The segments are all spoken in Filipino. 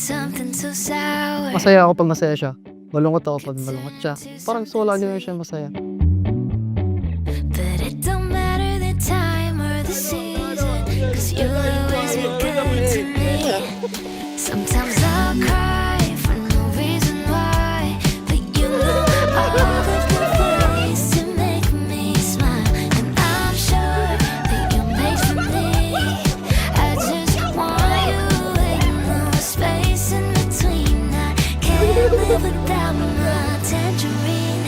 something so sour. Masaya ako 'pag masaya siya, malungkot ako 'pag malungkot siya. Parang gusto ko lagi lang siya masaya. But it don't matter the time or the season, 'cause you'll always be good to me. Sometimes I'll cry for no reason why, but you know all of the ways to make me smile, and I'm sure that you make for me. I just want you in the space in between. I can't live without my tangerine.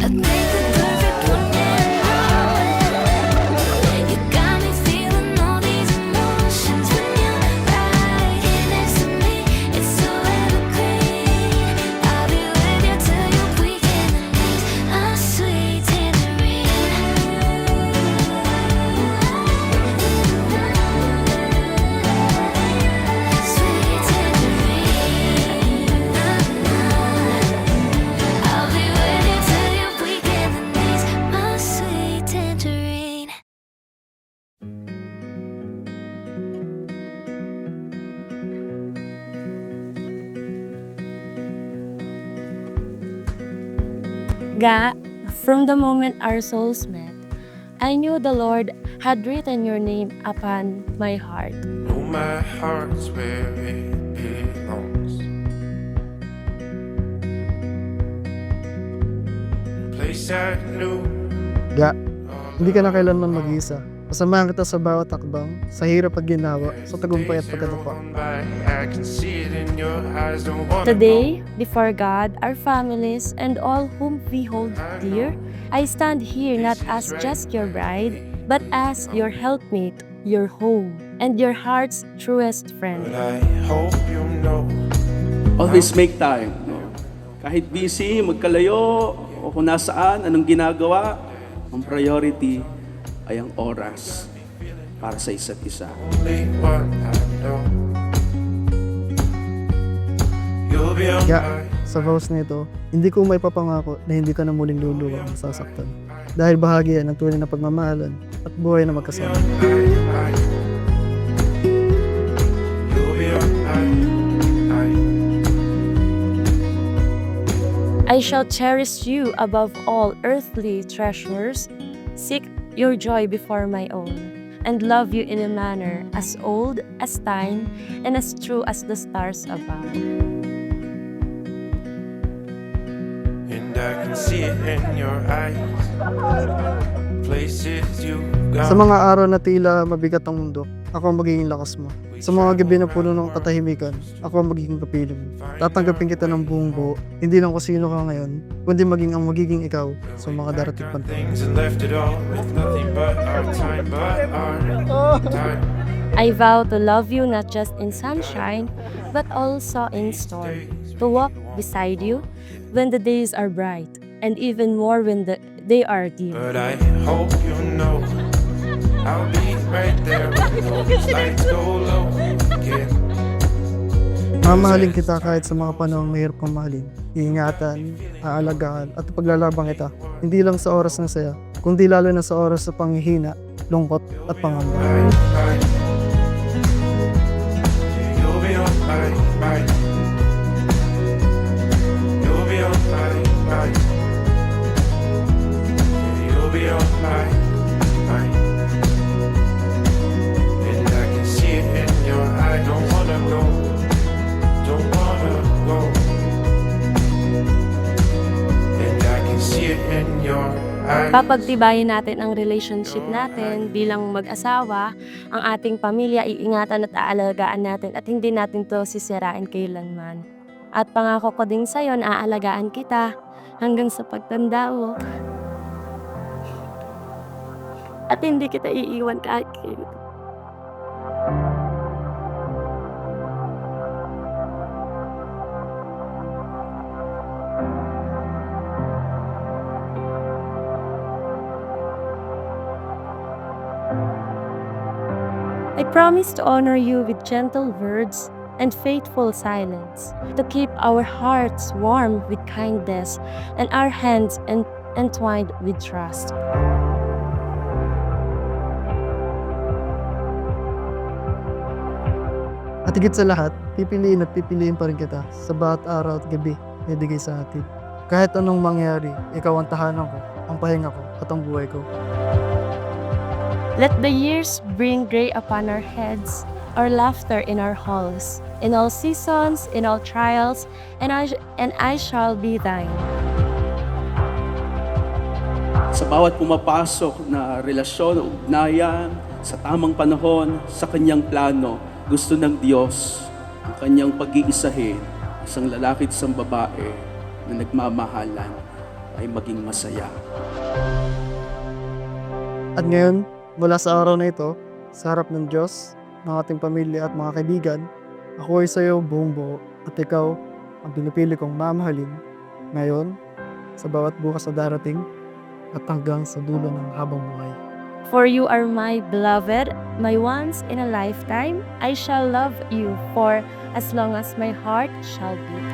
I think the perfect one now. You got me feeling all these emotions when you're right here next to me. It's so evergreen. I'll be with you till your weekend and a sweet tangerine. Sweet tangerine. I'll be with you till your weekend and my sweet tangerine. Ga, from the moment our souls met, I knew the Lord had written your name upon my heart. Know my heart's where it belongs. Place I knew. Ga, hindi ka na kailanman mag-isa. Kasamahan kita sa bawat takbang, sa hirap at ginawa, sa tagumpay at pagkatapa. I can see it in your eyes. Don't wanna Today, before God, our families, and all whom we hold dear, I stand here not as just your bride, but as your helpmate, your home, and your heart's truest friend. But I hope you know. Always make time. No? Kahit busy, magkalayo, o kung nasaan, anong ginagawa, ang priority ay ang oras para sa isa't isa. Only what I know. You'll be on Ga, my sa vows na ito, hindi ko may papangako na hindi ka na muling luluwang sasaktan. Dahil bahagi yan ng tunay na pagmamahalan at buhay na magkasama. mind. You'll be on my mind. I shall cherish you above all earthly treasures, seek your joy before my own, and love you in a manner as old as time and as true as the stars above. And I can see it in your eyes. Places you've Sa gone. mga araw na tila mabigat ang mundo, ako ang magiging lakas mo. Sa mga gabi na puno ng katahimikan, ako ang magiging kapiling mo. Tatanggapin kita ng buong buo, hindi lang kung sino ka ngayon, kundi ang magiging ikaw sa mga darating panahon. Things and left it all with nothing but our time, time. I vow to love you not just in sunshine, but also in storm, to walk beside you when the days are bright, and even more when they are dim. But I hope you know I'll be right there when those lights go low again. Mamahalin kita kahit sa mga panahong mahirap kang mahalin. Iingatan, aalagaan, at paglalabang kita. Hindi lang sa oras ng saya, kundi lalo na sa oras sa panghihina, lungkot at pangamba. You'll be on my mind. You'll be on my mind. You'll be on my mind. And I can see it in your eye. Don't wanna go. Don't wanna go. And I can see it in your eyes. Papagtibayin natin ang relationship natin bilang mag-asawa, ang ating pamilya, iingatan at aalagaan natin at hindi natin to sisirain kailanman. At pangako ko din sa'yo na aalagaan kita hanggang sa pagtanda mo. At hindi kita iiwan kahit kailan. I promise to honor you with gentle words and faithful silence, to keep our hearts warm with kindness and our hands entwined with trust. At At higit sa lahat, pipiliin pa rin kita sa bawat araw at gabi na ibigay sa atin. Kahit anong mangyari, ikaw ang tahanan ko, ang pahinga ko, at ang buhay ko. Let the years bring gray upon our heads, or laughter in our halls. In all seasons, in all trials, and I shall be thine. Sa bawat pumapasok na relasyon o ugnayan, sa tamang panahon, sa kanyang plano, gusto ng Diyos ang kanyang pag-iisahin, isang lalaki at isang babae na nagmamahalan ay maging masaya. At ngayon, mula sa araw na ito, sa harap ng Diyos, ng ating pamilya at mga kaibigan, ako ay sa iyo buong buo at ikaw ang pinipili kong mamahalin ngayon, sa bawat bukas na darating at hanggang sa dulo ng habang buhay. For you are my beloved, my once in a lifetime. I shall love you for as long as my heart shall beat.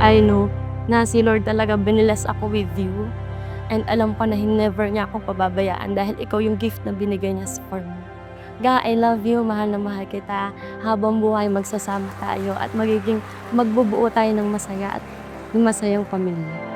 I know na si Lord talaga binilas ako with you. And alam ko na never niya akong pababayaan dahil ikaw yung gift na binigay niya for me. Ga, I love you, mahal na mahal kita. Habang buhay magsasama tayo at magbubuo tayo ng masaya at masayang pamilya.